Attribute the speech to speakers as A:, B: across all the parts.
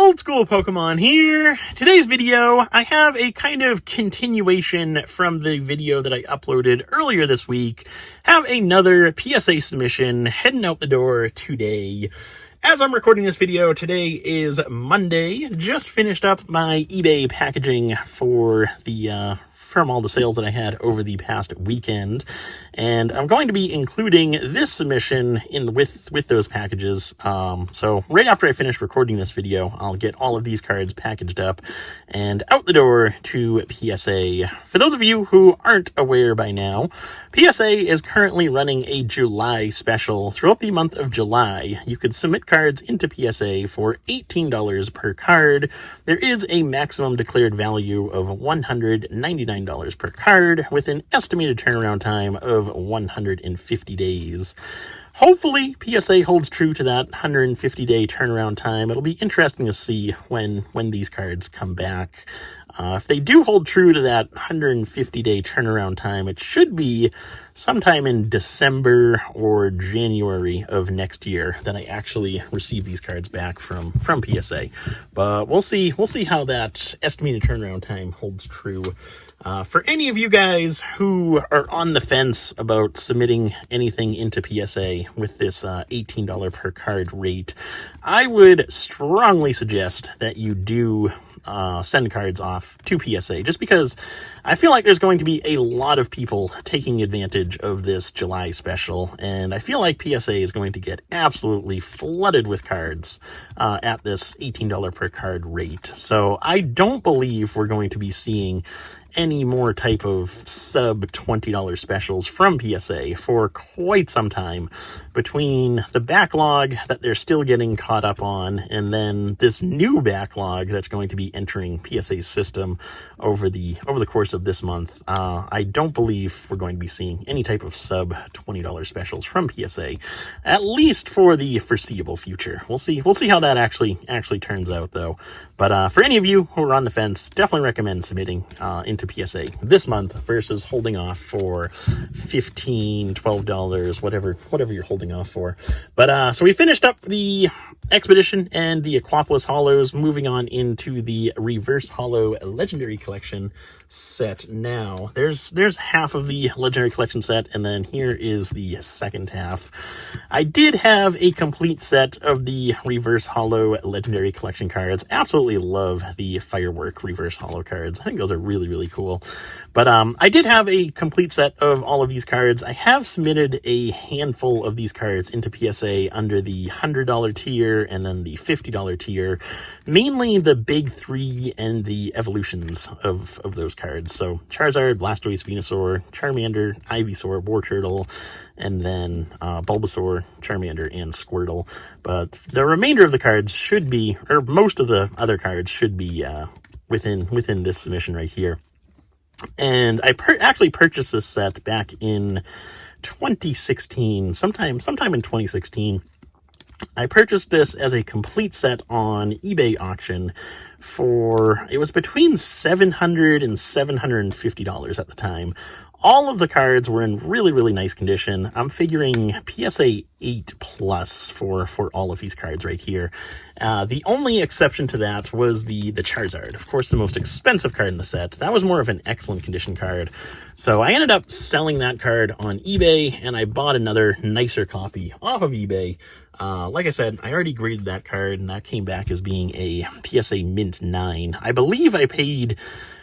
A: Old School Pokemon here. Today's video, I have a kind of continuation from the video that I uploaded earlier this week. Have another PSA submission heading out the door today. As I'm recording this video, today is Monday. Just finished up my eBay packaging for from all the sales that I had over the past weekend, and I'm going to be including this submission in with those packages. So right after I finish recording this video, I'll get all of these cards packaged up and out the door to PSA. For those of you who aren't aware by now, PSA is currently running a July special. Throughout the month of July, you could submit cards into PSA for $18 per card. There is a maximum declared value of $199 per card, with an estimated turnaround time of 150 days. Hopefully, PSA holds true to that 150-day turnaround time. It'll be interesting to see when these cards come back. If they do hold true to that 150-day turnaround time, it should be sometime in December or January of next year that I actually receive these cards back from PSA. But we'll see how that estimated turnaround time holds true. For any of you guys who are on the fence about submitting anything into PSA with this $18 per card rate, I would strongly suggest that you do send cards off to PSA, just because I feel like there's going to be a lot of people taking advantage of this July special, and I feel like PSA is going to get absolutely flooded with cards at this $18 per card rate. So I don't believe we're going to be seeing any more type of sub $20 specials from PSA for quite some time, between the backlog that they're still getting caught up on and then this new backlog that's going to be entering PSA's system over the course of this month. I don't believe we're going to be seeing any type of sub $20 specials from PSA, at least for the foreseeable future. We'll see how that actually turns out, though. But for any of you who are on the fence, definitely recommend submitting into PSA this month versus holding off for $15, $12, whatever you're holding off for. But so we finished up the Expedition and the Aquapolis Hollows, moving on into the Reverse Hollow Legendary Collection set now. There's half of the Legendary Collection set, and then here is the second half. I did have a complete set of the Reverse Hollow Legendary Collection cards. Absolutely love the Firework Reverse Hollow cards. I think those are really, really cool. But I did have a complete set of all of these cards. I have submitted a handful of these cards into PSA under the $100 tier and then the $50 tier, mainly the big three and the evolutions of those cards. So Charizard, Blastoise, Venusaur, Charmander, Ivysaur, Wartortle, and then Bulbasaur, Charmander, and Squirtle. But the remainder of the cards should be, or most of the other cards should be within this submission right here. And I actually purchased this set back in 2016, sometime in 2016. I purchased this as a complete set on eBay auction for, it was between $700 and $750 at the time. All of the cards were in really, really nice condition. I'm figuring PSA 8 plus for all of these cards right here. The only exception to that was the Charizard. Of course, the most expensive card in the set. That was more of an excellent condition card. So I ended up selling that card on eBay, and I bought another nicer copy off of eBay. Like I said, I already graded that card, and that came back as being a PSA Mint 9. I believe I paid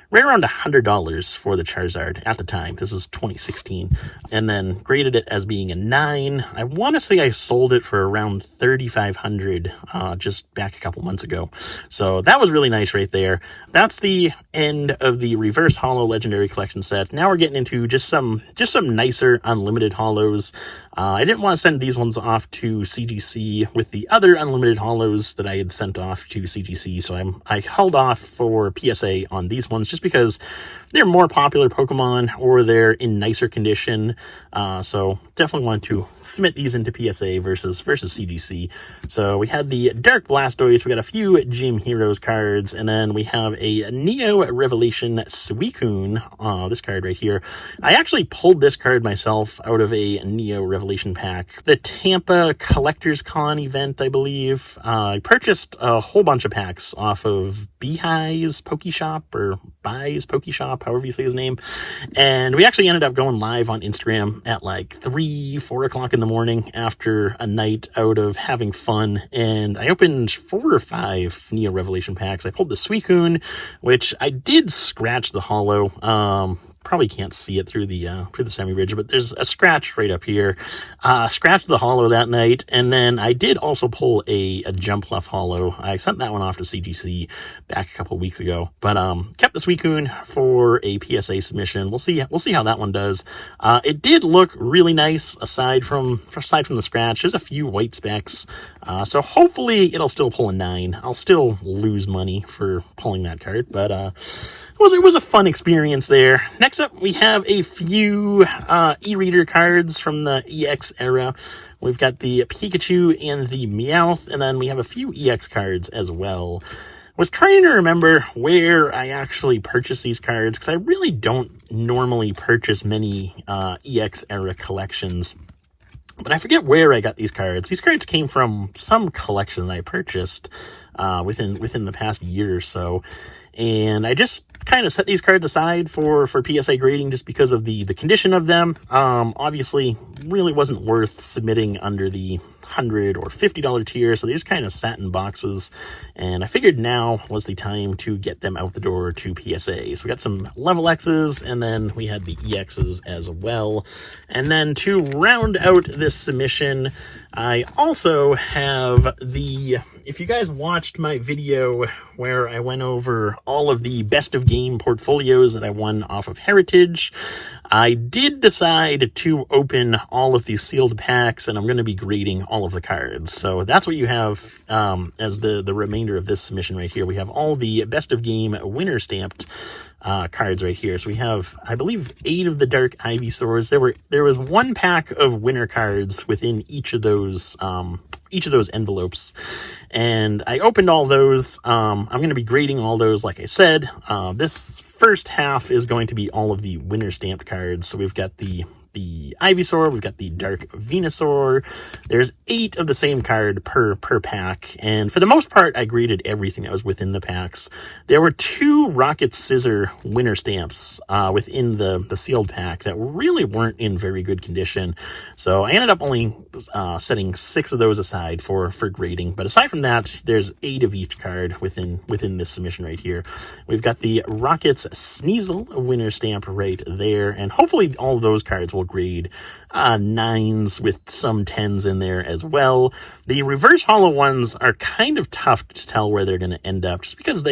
A: right around $100 for the Charizard at the time. This is 2016. And then graded it as being a 9. I want to say I sold it for around $3,500 just back a couple months ago. So that was really nice right there. That's the end of the Reverse Hollow Legendary Collection set. Now we're getting into just some nicer unlimited hollows. I didn't want to send these ones off to CGC with the other unlimited hollows that I had sent off to CGC, so I held off for PSA on these ones just because they're more popular Pokemon or they're in nicer condition. So definitely want to submit these into PSA versus CGC. So we had the Dark Blastoise, we got a few Gym Heroes cards, and then we have a Neo Revelation Suicune, this card right here. I actually pulled this card myself out of a Neo Revelation Revelation pack, the Tampa Collectors Con event, I believe. I purchased a whole bunch of packs off of Beehi's Pokeshop, or Buy's Pokeshop, however you say his name. And we actually ended up going live on Instagram at like 4 o'clock in the morning after a night out of having fun. And I opened 4 or 5 Neo Revelation packs. I pulled the Suicune, which I did scratch the holo. Probably can't see it through the semi-ridge, but there's a scratch right up here. Scratched the holo that night, and then I did also pull a Jumpluff holo. I sent that one off to CGC back a couple weeks ago, but kept the Suicune for a PSA submission. We'll see how that one does. It did look really nice aside from the scratch. There's a few white specks, so hopefully it'll still pull a 9. I'll still lose money for pulling that card, but it was a fun experience there. Next up, we have a few e-reader cards from the EX era. We've got the Pikachu and the Meowth, and then we have a few EX cards as well. Was trying to remember where I actually purchased these cards, because I really don't normally purchase many EX era collections. But I forget where I got these cards. These cards came from some collection that I purchased within the past year or so. And I just kind of set these cards aside for PSA grading just because of the condition of them. Obviously, really wasn't worth submitting under the $100 or $50 tier, so they just kind of sat in boxes, and I figured now was the time to get them out the door to PSA. So we got some level X's, and then we had the EXs as well. And then to round out this submission, I also have if you guys watched my video where I went over all of the best of game portfolios that I won off of Heritage, I did decide to open all of these sealed packs, and I'm going to be grading all of the cards. So that's what you have as the remainder of this submission right here. We have all the best of game winner stamped cards right here. So we have, I believe, 8 of the Dark Ivysaurs. There was 1 pack of winner cards within each of those envelopes, and I opened all those. I'm going to be grading all those, like I said. This first half is going to be all of the winner stamped cards. So we've got the Ivysaur, we've got the Dark Venusaur. There's 8 of the same card per pack, and for the most part, I graded everything that was within the packs. There were 2 Rocket Scissor winner stamps within the sealed pack that really weren't in very good condition, so I ended up only setting 6 of those aside for grading. But aside from that, there's 8 of each card within this submission right here. We've got the Rockets Sneasel winner stamp right there, and hopefully all of those cards will grade 9s with some 10s in there as well. The reverse holo ones are kind of tough to tell where they're going to end up, just because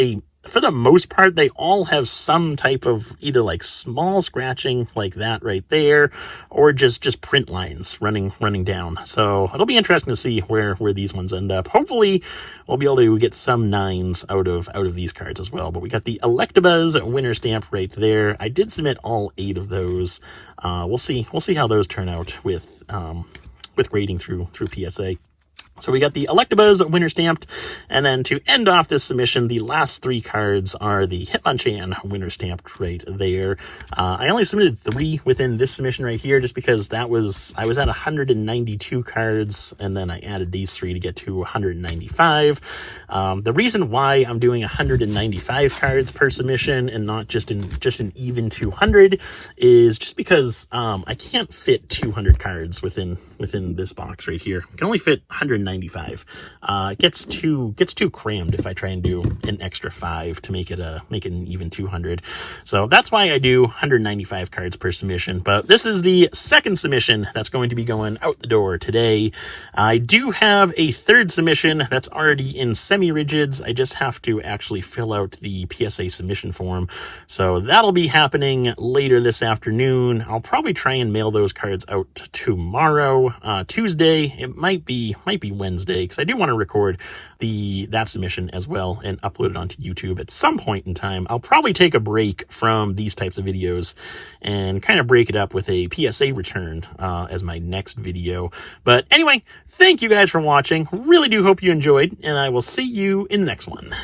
A: for the most part, they all have some type of either like small scratching like that right there, or just print lines running down. So it'll be interesting to see where these ones end up. Hopefully we'll be able to get some 9s out of these cards as well. But we got the Electabuzz winner stamp right there. I did submit all 8 of those. We'll see how those turn out with grading through PSA. So we got the Electabuzz winner stamped, and then to end off this submission, the last 3 cards are the Hitmonchan winner stamped right there. I only submitted 3 within this submission right here, just because I was at 192 cards, and then I added these 3 to get to 195. The reason why I'm doing 195 cards per submission and not just an even 200 is just because I can't fit 200 cards within this box right here. I can only fit 195. It gets too crammed if I try and do an extra 5 to make it an even 200. So that's why I do 195 cards per submission. But this is the second submission that's going to be going out the door today. I do have a third submission that's already in semi-rigids. I just have to actually fill out the PSA submission form. So that'll be happening later this afternoon. I'll probably try and mail those cards out tomorrow, Tuesday. It might be Wednesday, because I do want to record that submission as well and upload it onto YouTube at some point in time. I'll probably take a break from these types of videos and kind of break it up with a PSA return as my next video. But anyway, thank you guys for watching. Really do hope you enjoyed, and I will see you in the next one.